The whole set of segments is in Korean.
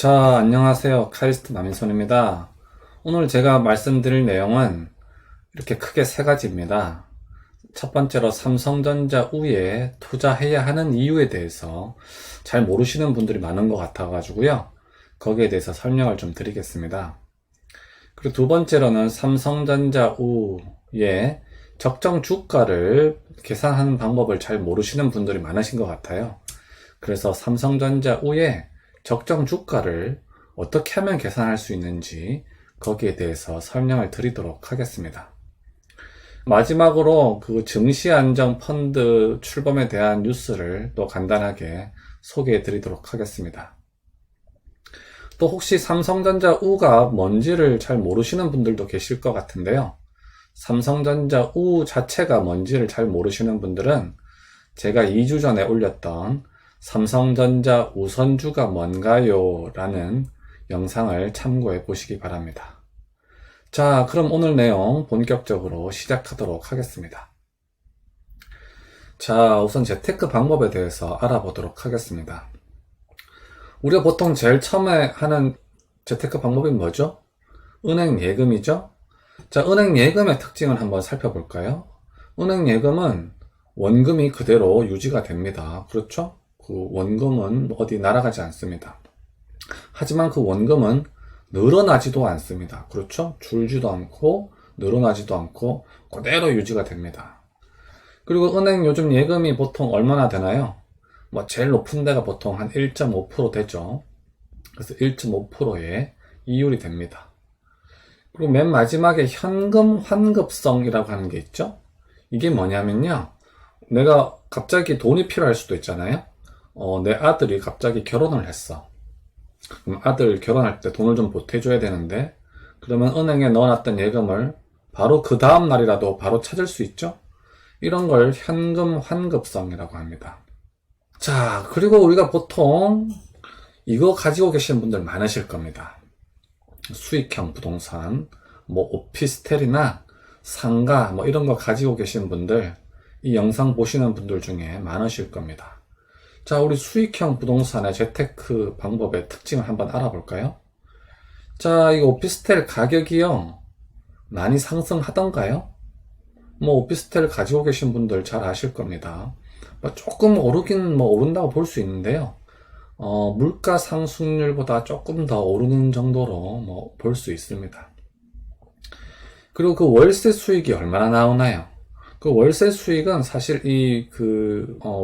자, 안녕하세요. 카이스트 남인손입니다. 오늘 제가 말씀드릴 내용은 이렇게 크게 세 가지입니다. 첫 번째로 삼성전자 우에 투자해야 하는 이유에 대해서 잘 모르시는 분들이 많은 것 같아가지고요. 거기에 대해서 설명을 좀 드리겠습니다. 그리고 두 번째로는 삼성전자 우에 적정 주가를 계산하는 방법을 잘 모르시는 분들이 많으신 것 같아요. 그래서 삼성전자 우에 적정 주가를 어떻게 하면 계산할 수 있는지 거기에 대해서 설명을 드리도록 하겠습니다. 마지막으로 그 증시안정 펀드 출범에 대한 뉴스를 또 간단하게 소개해 드리도록 하겠습니다. 또 혹시 삼성전자 우가 뭔지를 잘 모르시는 분들도 계실 것 같은데요. 삼성전자 우 자체가 뭔지를 잘 모르시는 분들은 제가 2주 전에 올렸던 삼성전자 우선주가 뭔가요? 라는 영상을 참고해 보시기 바랍니다. 자, 그럼 오늘 내용 본격적으로 시작하도록 하겠습니다. 자, 우선 재테크 방법에 대해서 알아보도록 하겠습니다. 우리가 보통 제일 처음에 하는 재테크 방법이 뭐죠? 은행 예금이죠? 자, 은행 예금의 특징을 한번 살펴볼까요? 은행 예금은 원금이 그대로 유지가 됩니다. 그렇죠? 그 원금은 어디 날아가지 않습니다. 하지만 그 원금은 늘어나지도 않습니다. 그렇죠? 줄지도 않고 늘어나지도 않고 그대로 유지가 됩니다. 그리고 은행 요즘 예금이 보통 얼마나 되나요? 제일 높은 데가 보통 한 1.5% 되죠. 그래서 1.5%의 이율이 됩니다. 그리고 맨 마지막에 현금 환급성이라고 하는 게 있죠. 이게 뭐냐면요, 내가 갑자기 돈이 필요할 수도 있잖아요. 내 아들이 갑자기 결혼을 했어. 그럼 아들 결혼할 때 돈을 좀 보태줘야 되는데, 그러면 은행에 넣어놨던 예금을 바로 그 다음 날이라도 바로 찾을 수 있죠? 이런 걸 현금 환급성이라고 합니다. 자, 그리고 우리가 보통 이거 가지고 계시는 분들 많으실 겁니다. 수익형 부동산, 오피스텔이나 상가, 이런 거 가지고 계신 분들, 이 영상 보시는 분들 중에 많으실 겁니다. 자, 우리 수익형 부동산의 재테크 방법의 특징을 한번 알아볼까요? 자, 이 오피스텔 가격이요, 많이 상승하던가요? 오피스텔 가지고 계신 분들 잘 아실 겁니다. 조금 오르긴 오른다고 볼 수 있는데요. 물가 상승률보다 조금 더 오르는 정도로 볼 수 있습니다. 그리고 그 월세 수익이 얼마나 나오나요? 그 월세 수익은 사실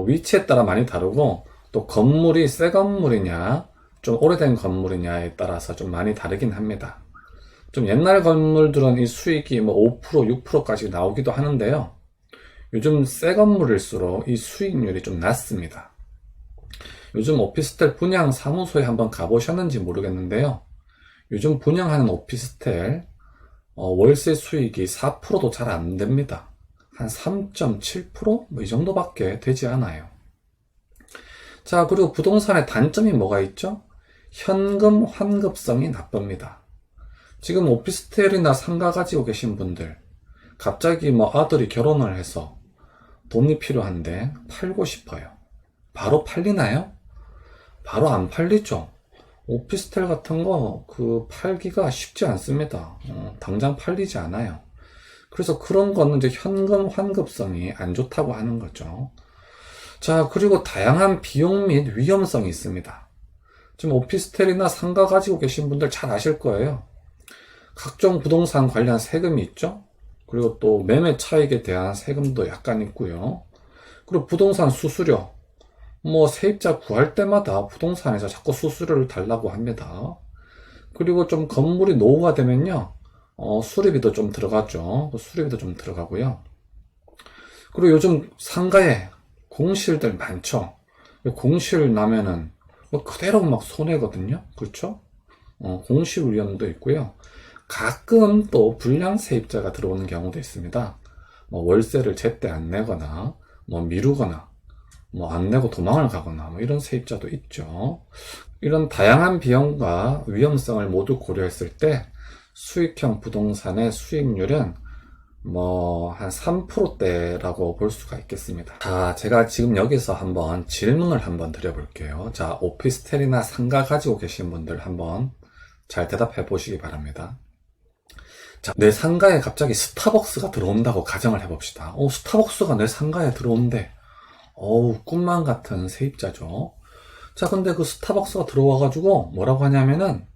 위치에 따라 많이 다르고, 또 건물이 새 건물이냐, 좀 오래된 건물이냐에 따라서 좀 많이 다르긴 합니다. 좀 옛날 건물들은 이 수익이 5%, 6%까지 나오기도 하는데요. 요즘 새 건물일수록 이 수익률이 좀 낮습니다. 요즘 오피스텔 분양 사무소에 한번 가보셨는지 모르겠는데요. 요즘 분양하는 오피스텔 월세 수익이 4%도 잘 안 됩니다. 한 3.7%? 이 정도밖에 되지 않아요. 자, 그리고 부동산의 단점이 뭐가 있죠? 현금 환급성이 나쁩니다. 지금 오피스텔이나 상가 가지고 계신 분들, 갑자기 아들이 결혼을 해서 돈이 필요한데 팔고 싶어요. 바로 팔리나요? 바로 안 팔리죠. 오피스텔 같은 거 팔기가 쉽지 않습니다. 당장 팔리지 않아요. 그래서 그런 거는 이제 현금 환급성이 안 좋다고 하는 거죠. 자, 그리고 다양한 비용 및 위험성이 있습니다. 지금 오피스텔이나 상가 가지고 계신 분들 잘 아실 거예요. 각종 부동산 관련 세금이 있죠. 그리고 또 매매 차익에 대한 세금도 약간 있고요. 그리고 부동산 수수료, 세입자 구할 때마다 부동산에서 자꾸 수수료를 달라고 합니다. 그리고 좀 건물이 노후가 되면요, 수리비도 좀 들어가죠. 수리비도 좀 들어가고요. 그리고 요즘 상가에 공실들 많죠. 공실 나면은 그대로 손해거든요. 그렇죠? 공실 위험도 있고요. 가끔 또 불량 세입자가 들어오는 경우도 있습니다. 월세를 제때 안 내거나 미루거나 안 내고 도망을 가거나 이런 세입자도 있죠. 이런 다양한 비용과 위험성을 모두 고려했을 때 수익형 부동산의 수익률은 한 3%대라고 볼 수가 있겠습니다. 자, 제가 지금 여기서 한번 질문을 한번 드려볼게요. 자, 오피스텔이나 상가 가지고 계신 분들 한번 잘 대답해 보시기 바랍니다. 자, 내 상가에 갑자기 스타벅스가 들어온다고 가정을 해봅시다. 스타벅스가 내 상가에 들어온대. 꿈만 같은 세입자죠. 자, 근데 그 스타벅스가 들어와가지고 뭐라고 하냐면은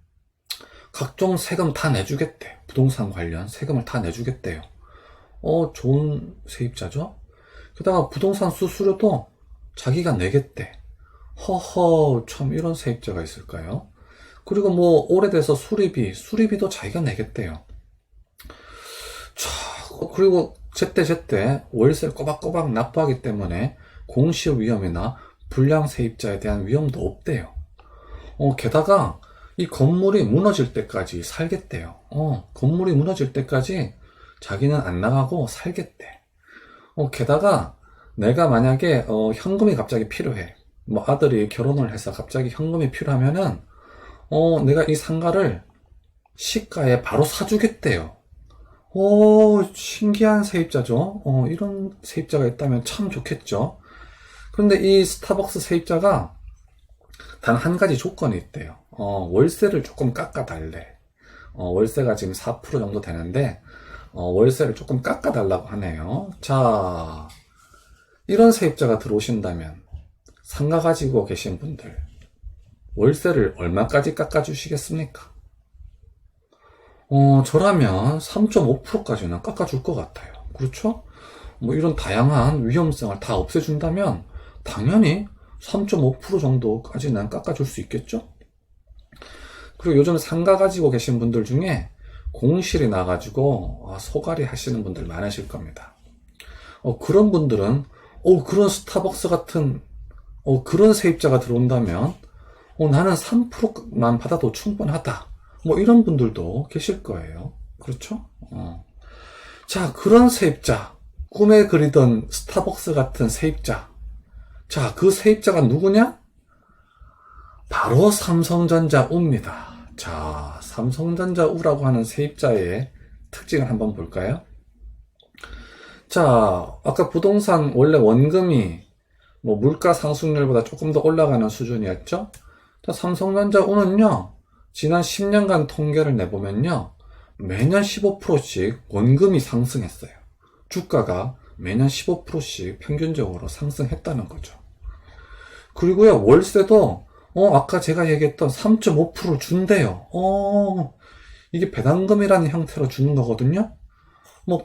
각종 세금 다 내주겠대. 부동산 관련 세금을 다 내주겠대요. 좋은 세입자죠? 게다가 부동산 수수료도 자기가 내겠대. 허허, 참 이런 세입자가 있을까요? 그리고 오래돼서 수리비도 자기가 내겠대요. 자, 그리고 제때 월세를 꼬박꼬박 납부하기 때문에 공실 위험이나 불량 세입자에 대한 위험도 없대요. 게다가 이 건물이 무너질 때까지 살겠대요. 건물이 무너질 때까지 자기는 안 나가고 살겠대. 게다가 내가 만약에 현금이 갑자기 필요해. 아들이 결혼을 해서 갑자기 현금이 필요하면은 내가 이 상가를 시가에 바로 사주겠대요. 신기한 세입자죠. 이런 세입자가 있다면 참 좋겠죠. 그런데 이 스타벅스 세입자가 단 한 가지 조건이 있대요. 월세를 조금 깎아달래. 월세가 지금 4% 정도 되는데 월세를 조금 깎아달라고 하네요. 자, 이런 세입자가 들어오신다면 상가 가지고 계신 분들 월세를 얼마까지 깎아주시겠습니까? 저라면 3.5%까지는 깎아줄 것 같아요. 그렇죠? 이런 다양한 위험성을 다 없애준다면 당연히 3.5% 정도까지는 깎아줄 수 있겠죠? 그리고 요즘 상가 가지고 계신 분들 중에 공실이 나가지고 소갈이 하시는 분들 많으실 겁니다. 그런 분들은 그런 스타벅스 같은 그런 세입자가 들어온다면 나는 3%만 받아도 충분하다. 이런 분들도 계실 거예요. 그렇죠? 자, 그런 세입자, 꿈에 그리던 스타벅스 같은 세입자. 자, 그 세입자가 누구냐? 바로 삼성전자 우입니다. 자, 삼성전자 우라고 하는 세입자의 특징을 한번 볼까요? 자, 아까 부동산 원래 원금이 물가 상승률보다 조금 더 올라가는 수준이었죠? 자, 삼성전자 우는요, 지난 10년간 통계를 내보면요, 매년 15%씩 원금이 상승했어요. 주가가 매년 15%씩 평균적으로 상승했다는 거죠. 그리고요, 월세도 아까 제가 얘기했던 3.5% 준대요. 이게 배당금이라는 형태로 주는 거거든요.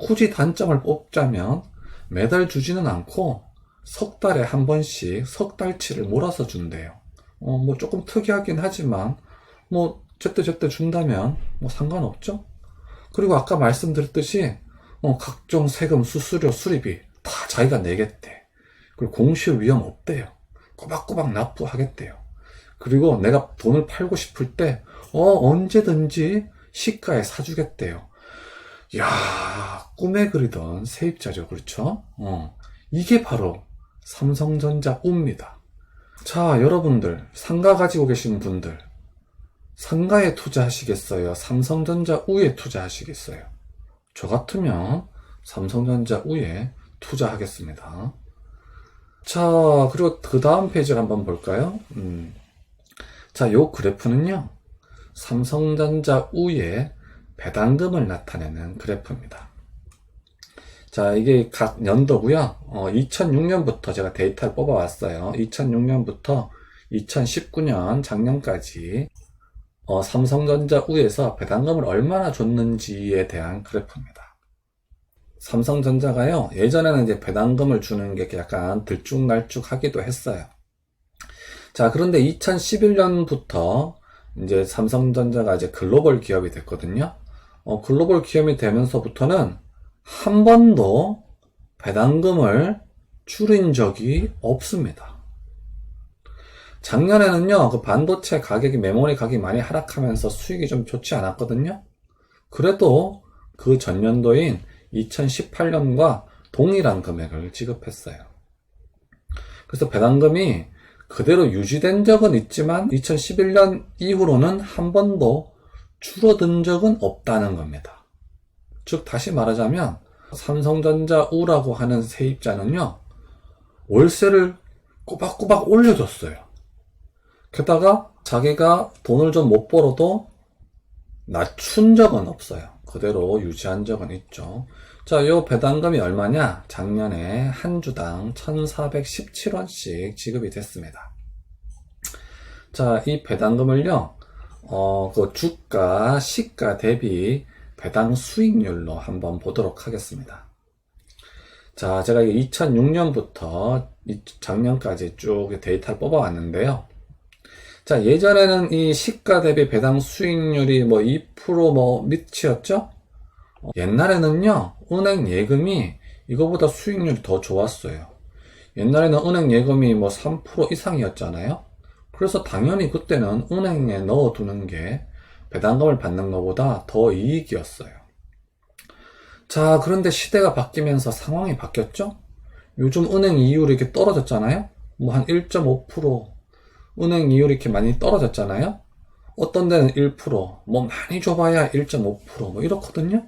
굳이 단점을 뽑자면 매달 주지는 않고 석 달에 한 번씩 석 달치를 몰아서 준대요. 조금 특이하긴 하지만 제때 준다면 상관없죠. 그리고 아까 말씀드렸듯이 각종 세금, 수수료, 수리비 다 자기가 내겠대. 그리고 공실 위험 없대요. 꼬박꼬박 납부하겠대요. 그리고 내가 돈을 팔고 싶을 때 언제든지 시가에 사주겠대요. 이야, 꿈에 그리던 세입자죠. 그렇죠? 이게 바로 삼성전자 우입니다. 자, 여러분들 상가 가지고 계신 분들 상가에 투자하시겠어요? 삼성전자 우에 투자하시겠어요? 저 같으면 삼성전자 우에 투자하겠습니다. 자, 그리고 그 다음 페이지를 한번 볼까요? 자, 요 그래프는요, 삼성전자 우의 배당금을 나타내는 그래프입니다. 자, 이게 각 연도고요. 2006년부터 제가 데이터를 뽑아왔어요. 2006년부터 2019년 작년까지 삼성전자 우에서 배당금을 얼마나 줬는지에 대한 그래프입니다. 삼성전자가요, 예전에는 이제 배당금을 주는 게 약간 들쭉날쭉 하기도 했어요. 자, 그런데 2011년부터 이제 삼성전자가 이제 글로벌 기업이 됐거든요. 글로벌 기업이 되면서부터는 한 번도 배당금을 줄인 적이 없습니다. 작년에는요, 그 반도체 가격이, 메모리 가격이 많이 하락하면서 수익이 좀 좋지 않았거든요. 그래도 그 전년도인 2018년과 동일한 금액을 지급했어요. 그래서 배당금이 그대로 유지된 적은 있지만 2011년 이후로는 한 번도 줄어든 적은 없다는 겁니다. 즉 다시 말하자면 삼성전자 우라고 하는 세입자는요, 월세를 꼬박꼬박 올려줬어요. 게다가 자기가 돈을 좀 못 벌어도 낮춘 적은 없어요. 그대로 유지한 적은 있죠. 자, 요 배당금이 얼마냐? 작년에 한 주당 1,417원씩 지급이 됐습니다. 자, 이 배당금을요, 그 주가, 시가 대비 배당 수익률로 한번 보도록 하겠습니다. 자, 제가 2006년부터 작년까지 쭉 데이터를 뽑아왔는데요. 자, 예전에는 이 시가 대비 배당 수익률이 뭐 2% 밑이었죠? 옛날에는요, 은행 예금이 이거보다 수익률이 더 좋았어요. 옛날에는 은행 예금이 뭐 3% 이상이었잖아요? 그래서 당연히 그때는 은행에 넣어두는 게 배당금을 받는 것보다 더 이익이었어요. 자, 그런데 시대가 바뀌면서 상황이 바뀌었죠? 요즘 은행 이율이 이렇게 떨어졌잖아요? 뭐 한 1.5%, 은행 이율이 이렇게 많이 떨어졌잖아요? 어떤 데는 1%, 뭐 많이 줘봐야 1.5%, 뭐 이렇거든요?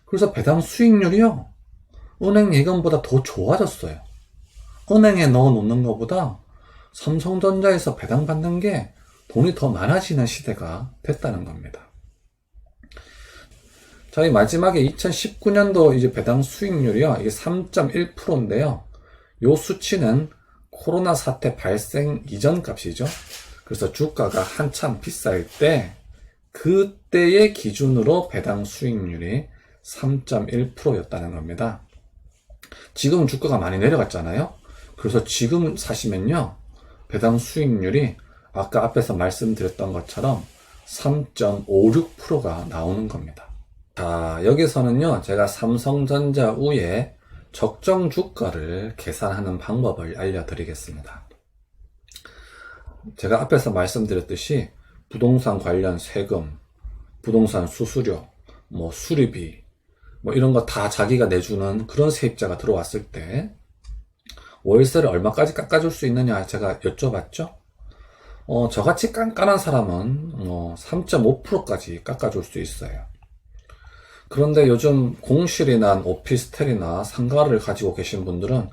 그래서 배당 수익률이요, 은행 예금보다 더 좋아졌어요. 은행에 넣어 놓는 것보다 삼성전자에서 배당 받는 게 돈이 더 많아지는 시대가 됐다는 겁니다. 자, 이 마지막에 2019년도 이제 배당 수익률이요, 이게 3.1%인데요. 요 수치는 코로나 사태 발생 이전 값이죠. 그래서 주가가 한참 비쌀 때, 그때의 기준으로 배당 수익률이 3.1%였다는 겁니다. 지금 주가가 많이 내려갔잖아요. 그래서 지금 사시면요, 배당 수익률이 아까 앞에서 말씀드렸던 것처럼 3.56%가 나오는 겁니다. 자, 여기서는요, 제가 삼성전자 우의 적정 주가를 계산하는 방법을 알려드리겠습니다. 제가 앞에서 말씀드렸듯이 부동산 관련 세금, 부동산 수수료, 뭐 수리비, 뭐 이런 거 다 자기가 내주는 그런 세입자가 들어왔을 때 월세를 얼마까지 깎아줄 수 있느냐 제가 여쭤봤죠. 저같이 깐깐한 사람은 3.5%까지 깎아줄 수 있어요. 그런데 요즘 공실이 난 오피스텔이나 상가를 가지고 계신 분들은,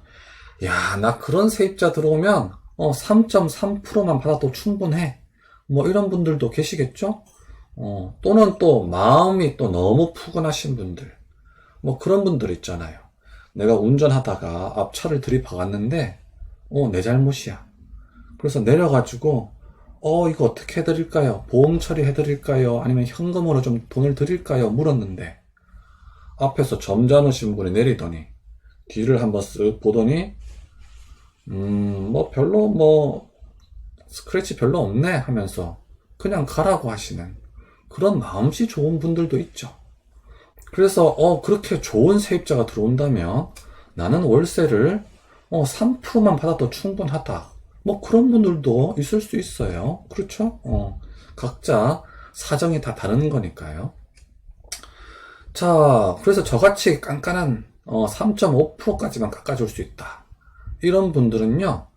야, 나 그런 세입자 들어오면 3.3%만 받아도 충분해, 뭐 이런 분들도 계시겠죠. 또는 또 마음이 또 너무 푸근하신 분들, 뭐 그런 분들 있잖아요. 내가 운전하다가 앞차를 들이박았는데 내 잘못이야. 그래서 내려가지고 이거 어떻게 해드릴까요? 보험 처리해드릴까요? 아니면 현금으로 좀 돈을 드릴까요? 물었는데 앞에서 점잖으신 분이 내리더니 뒤를 한번 쓱 보더니 별로 스크래치 별로 없네 하면서 그냥 가라고 하시는 그런 마음씨 좋은 분들도 있죠. 그래서 그렇게 좋은 세입자가 들어온다면 나는 월세를 3%만 받아도 충분하다, 뭐 그런 분들도 있을 수 있어요. 그렇죠? 각자 사정이 다 다른 거니까요. 자, 그래서 저같이 깐깐한 3.5%까지만 깎아줄 수 있다, 이런 분들은요,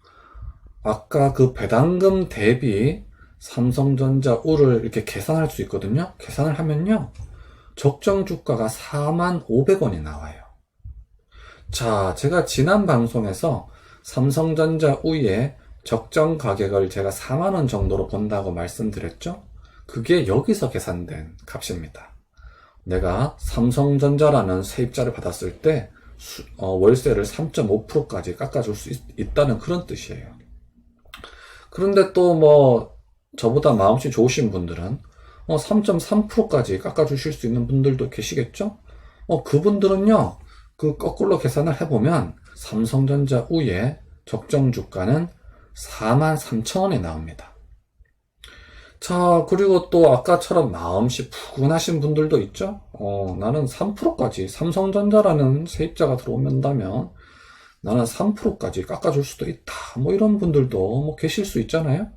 아까 그 배당금 대비 삼성전자 우를 이렇게 계산할 수 있거든요. 계산을 하면요, 적정 주가가 45,000원이 나와요. 자, 제가 지난 방송에서 삼성전자 우의 적정 가격을 제가 40,000원 정도로 본다고 말씀드렸죠? 그게 여기서 계산된 값입니다. 내가 삼성전자라는 세입자를 받았을 때 월세를 3.5%까지 깎아줄 수 있다는 그런 뜻이에요. 그런데 또 저보다 마음씨 좋으신 분들은 3.3%까지 깎아주실 수 있는 분들도 계시겠죠? 그분들은요, 그 거꾸로 계산을 해보면 삼성전자 우의 적정 주가는 43,000원이 나옵니다. 자, 그리고 또 아까처럼 마음씨 푸근하신 분들도 있죠? 나는 3%까지, 삼성전자라는 세입자가 들어온다면 나는 3%까지 깎아줄 수도 있다, 뭐 이런 분들도 계실 수 있잖아요?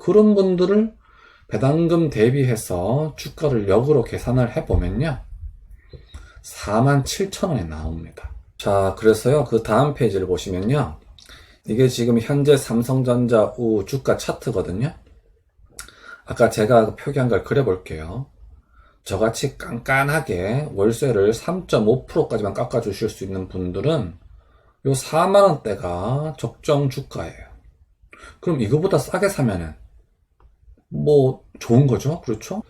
그런 분들을 배당금 대비해서 주가를 역으로 계산을 해보면요, 47,000원이 나옵니다. 자, 그래서요, 그 다음 페이지를 보시면요, 이게 지금 현재 삼성전자 우 주가 차트거든요. 아까 제가 표기한 걸 그려볼게요. 저같이 깐깐하게 월세를 3.5%까지만 깎아주실 수 있는 분들은 요 4만원대가 적정 주가예요. 그럼 이거보다 싸게 사면은 뭐 좋은 거죠. 그렇죠?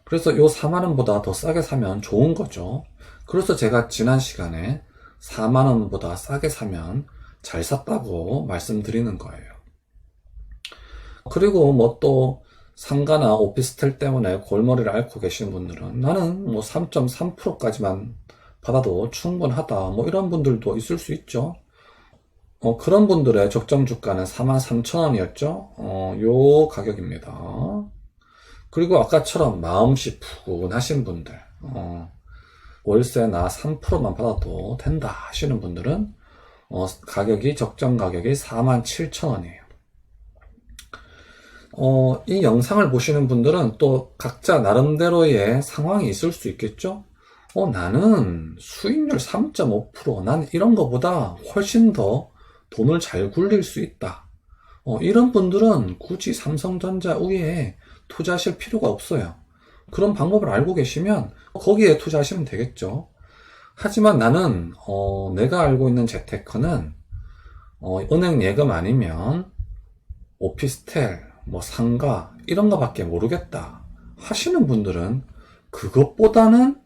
그래서 요 4만원보다 더 싸게 사면 좋은 거죠. 그래서 제가 지난 시간에 4만원보다 싸게 사면 잘 샀다고 말씀드리는 거예요. 그리고 뭐 또 상가나 오피스텔 때문에 골머리를 앓고 계신 분들은 나는 뭐 3.3%까지만 받아도 충분하다, 뭐 이런 분들도 있을 수 있죠. 그런 분들의 적정 주가는 43,000원이었죠. 요 가격입니다. 그리고 아까처럼 마음씨 푸근하신 분들, 월세나 3%만 받아도 된다 하시는 분들은 가격이 적정 가격이 47,000원이에요. 이 영상을 보시는 분들은 또 각자 나름대로의 상황이 있을 수 있겠죠? 나는 수익률 3.5%, 난 이런 거보다 훨씬 더 돈을 잘 굴릴 수 있다. 이런 분들은 굳이 삼성전자 우에 투자하실 필요가 없어요. 그런 방법을 알고 계시면 거기에 투자하시면 되겠죠. 하지만 나는 내가 알고 있는 재테크는 은행 예금 아니면 오피스텔, 뭐 상가 이런 거밖에 모르겠다 하시는 분들은 그것보다는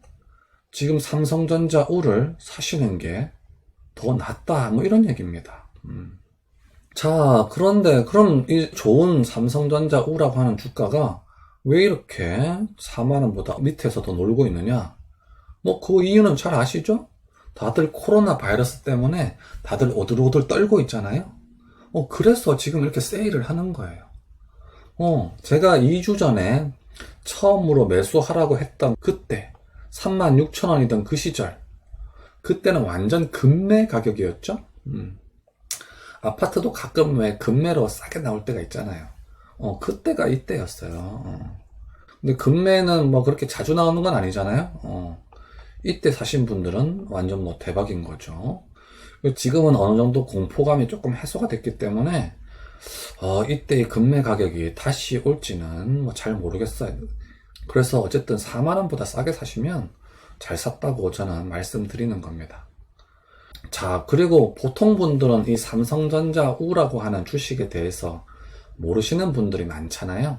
지금 삼성전자 우를 사시는 게 더 낫다, 뭐 이런 얘기입니다. 자, 그런데 그럼 이 좋은 삼성전자 우라고 하는 주가가 왜 이렇게 4만원보다 밑에서 더 놀고 있느냐? 뭐 그 이유는 잘 아시죠? 다들 코로나 바이러스 때문에 다들 오들오들 떨고 있잖아요. 그래서 지금 이렇게 세일을 하는 거예요. 제가 2주 전에 처음으로 매수하라고 했던 그때 36,000원이던 그 시절, 그때는 완전 급매 가격이었죠. 아파트도 가끔 왜 급매로 싸게 나올 때가 있잖아요. 그때가 이때였어요. 근데 급매는 뭐 그렇게 자주 나오는 건 아니잖아요. 이때 사신 분들은 완전 뭐 대박인 거죠. 지금은 어느 정도 공포감이 조금 해소가 됐기 때문에 이때의 급매 가격이 다시 올지는 뭐 잘 모르겠어요. 그래서 어쨌든 4만원보다 싸게 사시면 잘 샀다고 저는 말씀드리는 겁니다. 자, 그리고 보통 분들은 이 삼성전자 우라고 하는 주식에 대해서 모르시는 분들이 많잖아요.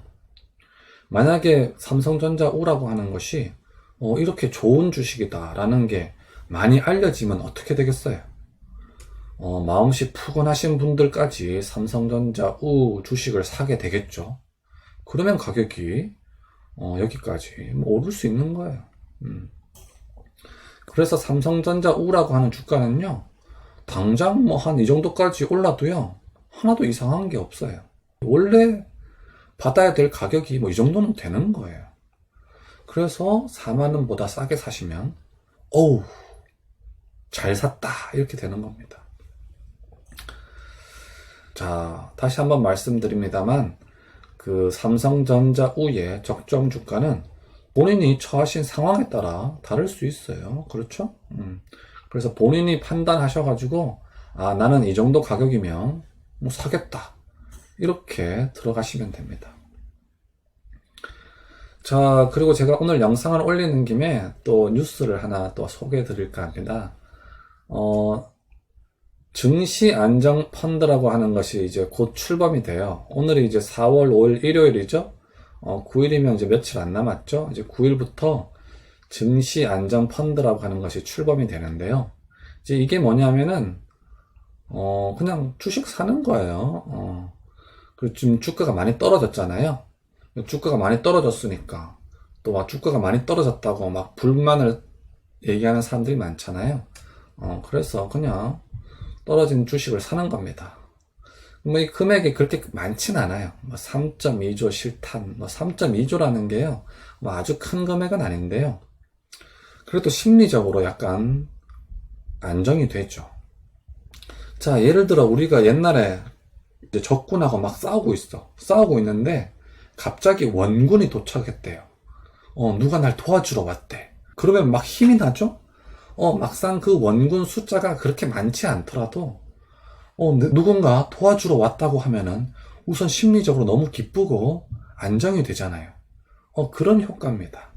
만약에 삼성전자 우라고 하는 것이 이렇게 좋은 주식이다 라는 게 많이 알려지면 어떻게 되겠어요? 마음씨 푸근하신 분들까지 삼성전자 우 주식을 사게 되겠죠. 그러면 가격이 여기까지 오를 수 있는 거예요. 그래서 삼성전자 우라고 하는 주가는요, 당장 뭐 한 이 정도까지 올라도요 하나도 이상한 게 없어요. 원래 받아야 될 가격이 뭐 이 정도는 되는 거예요. 그래서 4만원보다 싸게 사시면 어우 잘 샀다 이렇게 되는 겁니다. 자, 다시 한번 말씀드립니다만 그 삼성전자 우의 적정 주가는 본인이 처하신 상황에 따라 다를 수 있어요. 그렇죠? 그래서 본인이 판단하셔가지고 나는 이 정도 가격이면 뭐 사겠다 이렇게 들어가시면 됩니다. 자, 그리고 제가 오늘 영상을 올리는 김에 또 뉴스를 하나 또 소개해 드릴까 합니다. 증시안정펀드라고 하는 것이 이제 곧 출범이 돼요. 오늘이 이제 4월 5일 일요일이죠. 9일이면 이제 며칠 안 남았죠. 이제 9일부터 증시안정펀드라고 하는 것이 출범이 되는데요. 이제 이게 뭐냐면은, 그냥 주식 사는 거예요. 그리고 지금 주가가 많이 떨어졌잖아요. 주가가 많이 떨어졌으니까, 또 막 주가가 많이 떨어졌다고 막 불만을 얘기하는 사람들이 많잖아요. 그래서 그냥 떨어진 주식을 사는 겁니다. 뭐 이 금액이 그렇게 많진 않아요. 뭐 3.2조 실탄, 뭐 3.2조라는 게요, 뭐 아주 큰 금액은 아닌데요. 그래도 심리적으로 약간 안정이 되죠. 자, 예를 들어 우리가 옛날에 이제 적군하고 막 싸우고 있는데 갑자기 원군이 도착했대요. 누가 날 도와주러 왔대. 그러면 막 힘이 나죠? 막상 그 원군 숫자가 그렇게 많지 않더라도 누군가 도와주러 왔다고 하면은 우선 심리적으로 너무 기쁘고 안정이 되잖아요. 그런 효과입니다.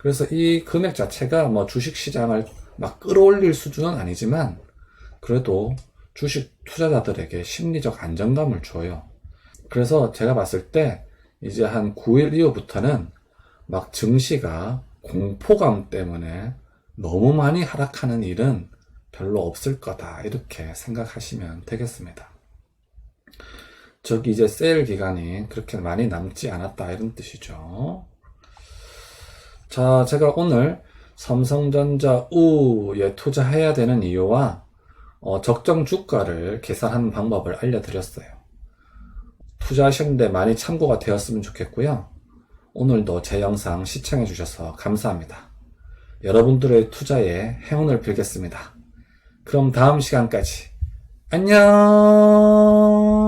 그래서 이 금액 자체가 뭐 주식시장을 막 끌어올릴 수준은 아니지만 그래도 주식 투자자들에게 심리적 안정감을 줘요. 그래서 제가 봤을 때 이제 한 9일 이후부터는 막 증시가 공포감 때문에 너무 많이 하락하는 일은 별로 없을 거다, 이렇게 생각하시면 되겠습니다. 저기 이제 세일 기간이 그렇게 많이 남지 않았다, 이런 뜻이죠. 자, 제가 오늘 삼성전자 우에 투자해야 되는 이유와 적정 주가를 계산하는 방법을 알려드렸어요. 투자하시는데 많이 참고가 되었으면 좋겠고요. 오늘도 제 영상 시청해 주셔서 감사합니다. 여러분들의 투자에 행운을 빌겠습니다. 그럼 다음 시간까지 안녕.